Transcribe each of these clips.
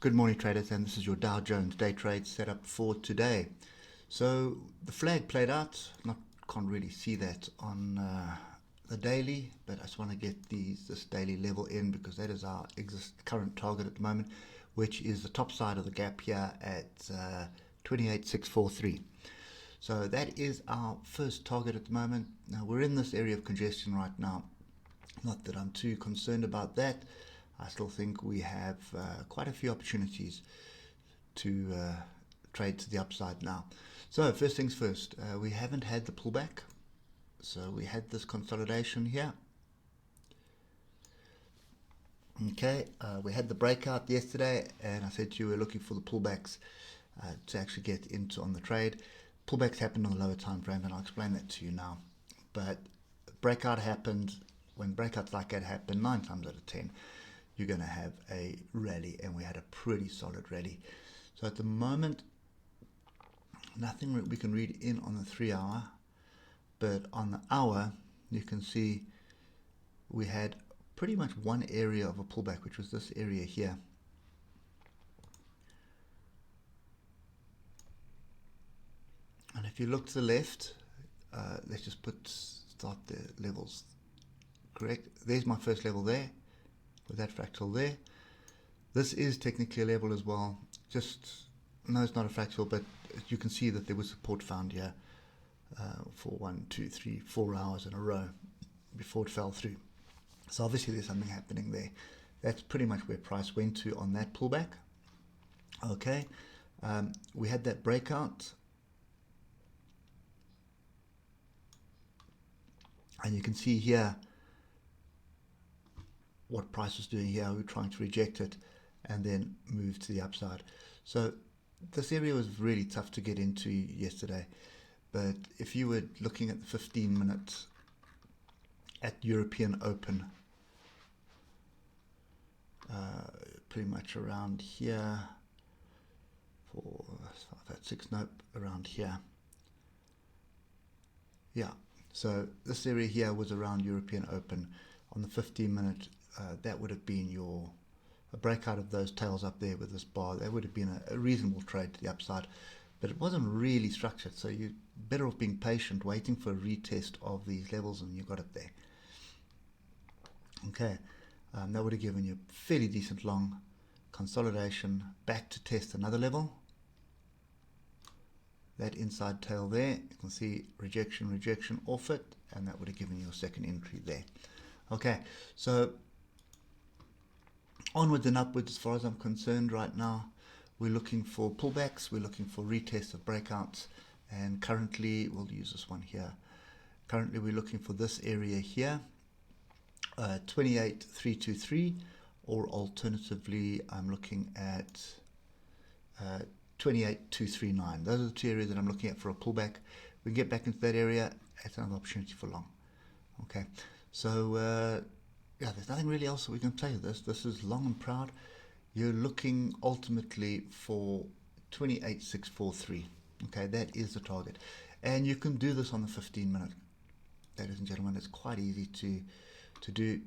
Good morning, traders, and this is your Dow Jones day trade setup for today. So the flag played out. Can't really see that on the daily, but I just want to get this daily level in because that is our current target at the moment, which is the top side of the gap here at 28,643. So that is our first target at the moment. Now we're in this area of congestion right now. Not that I'm too concerned about that. I still think we have quite a few opportunities to trade to the upside now. So first things first, we haven't had the pullback. So we had this consolidation here. Okay, we had the breakout yesterday, and I said to you we're looking for the pullbacks to actually get into on the trade. Pullbacks happened on the lower time frame, and I'll explain that to you now. But breakout happened. When breakouts like that happen, 9 times out of 10, you're going to have a rally, and we had a pretty solid rally. So at the moment, nothing we can read in on the 3 hour, but on the hour, you can see we had pretty much one area of a pullback, which was this area here. And if you look to the left, let's just start the levels. Correct. There's my first level there, with that fractal there. This is technically a level as well. No, it's not a fractal, but you can see that there was support found here for 1, 2, 3, 4 hours in a row before it fell through. So obviously there's something happening there. That's pretty much where price went to on that pullback. Okay, we had that breakout, and you can see here what price was doing here. We were trying to reject it and then move to the upside. So this area was really tough to get into yesterday, but if you were looking at the 15 minutes at European Open, pretty much around here, for 5, 6, nope, around here. Yeah, so this area here was around European Open. On the 15-minute, that would have been a breakout of those tails up there with this bar. That would have been a reasonable trade to the upside, but it wasn't really structured. So you're better off being patient, waiting for a retest of these levels, and you got it there. Okay, that would have given you a fairly decent long consolidation back to test another level. That inside tail there, you can see rejection off it, and that would have given you a second entry there. Okay, so onwards and upwards as far as I'm concerned right now. We're looking for pullbacks, we're looking for retests of breakouts, and currently, we'll use this one here. Currently we're looking for this area here, 28,323, or alternatively I'm looking at 28,239. Those are the two areas that I'm looking at for a pullback. We can get back into that area, it's another opportunity for long. Okay, so yeah, there's nothing really else that we can tell you. This is long and proud. You're looking ultimately for 28,643. Okay, that is the target, and you can do this on the 15-minute. Ladies and gentlemen, it's quite easy to do,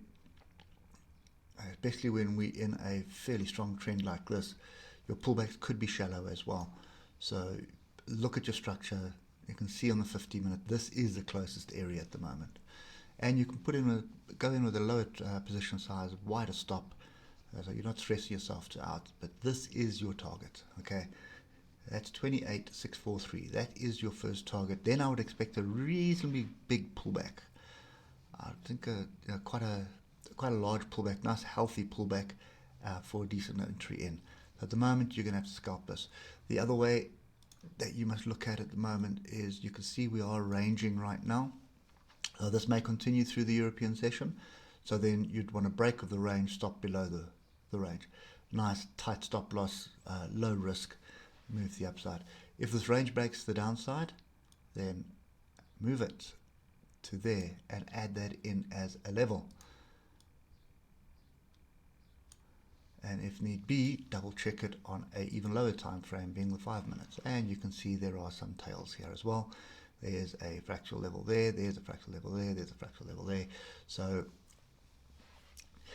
especially when we're in a fairly strong trend like this. Your pullbacks could be shallow as well. So look at your structure. You can see on the 15-minute, this is the closest area at the moment. And you can go in with a lower position size, wider stop, so you're not stressing yourself out. But this is your target, okay? That's 28,643. That is your first target. Then I would expect a reasonably big pullback. I think quite a large pullback, nice healthy pullback for a decent entry in. So at the moment, you're going to have to scalp this. The other way that you must look at the moment is you can see we are ranging right now. This may continue through the European session, so then you'd want to break of the range, stop below the range. Nice tight stop loss, low risk, move to the upside. If this range breaks to the downside, then move it to there and add that in as a level. And if need be, double check it on a even lower time frame, being the 5 minutes. And you can see there are some tails here as well. There's a fractal level there, there's a fractal level there, there's a fractal level there. So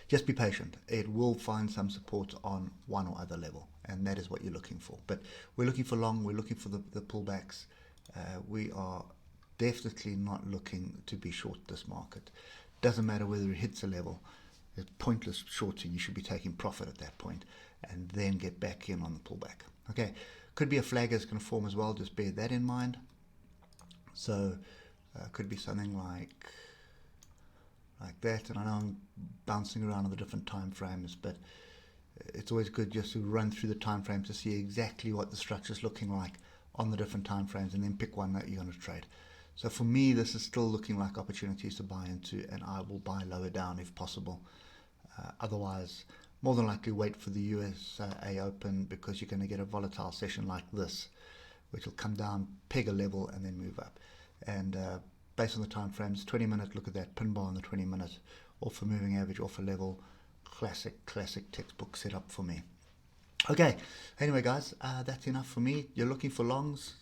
just be patient. It will find some support on one or other level, and that is what you're looking for. But we're looking for long, we're looking for the pullbacks. We are definitely not looking to be short this market. Doesn't matter whether it hits a level. It's pointless shorting. You should be taking profit at that point and then get back in on the pullback. Okay, could be a flag that's going to form as well. Just bear that in mind. So could be something like that. And I know I'm bouncing around on the different time frames, but it's always good just to run through the time frames to see exactly what the structure is looking like on the different time frames, and then pick one that you're going to trade. So for me, this is still looking like opportunities to buy into, and I will buy lower down if possible. Otherwise, more than likely wait for the USA Open, because you're going to get a volatile session like this, which will come down, peg a level, and then move up. And based on the time frames, 20-minute, look at that pin bar on the 20-minute, off a moving average, off a level. Classic textbook setup for me. Okay, anyway guys, that's enough for me. You're looking for longs.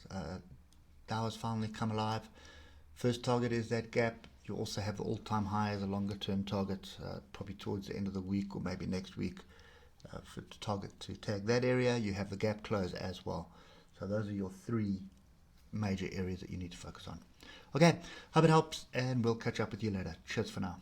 Dow has finally come alive. First target is that gap. You also have the all-time high as a longer term target, probably towards the end of the week or maybe next week, for to target to tag that area. You have the gap close as well. So those are your three major areas that you need to focus on. Okay, hope it helps, and we'll catch up with you later. Cheers for now.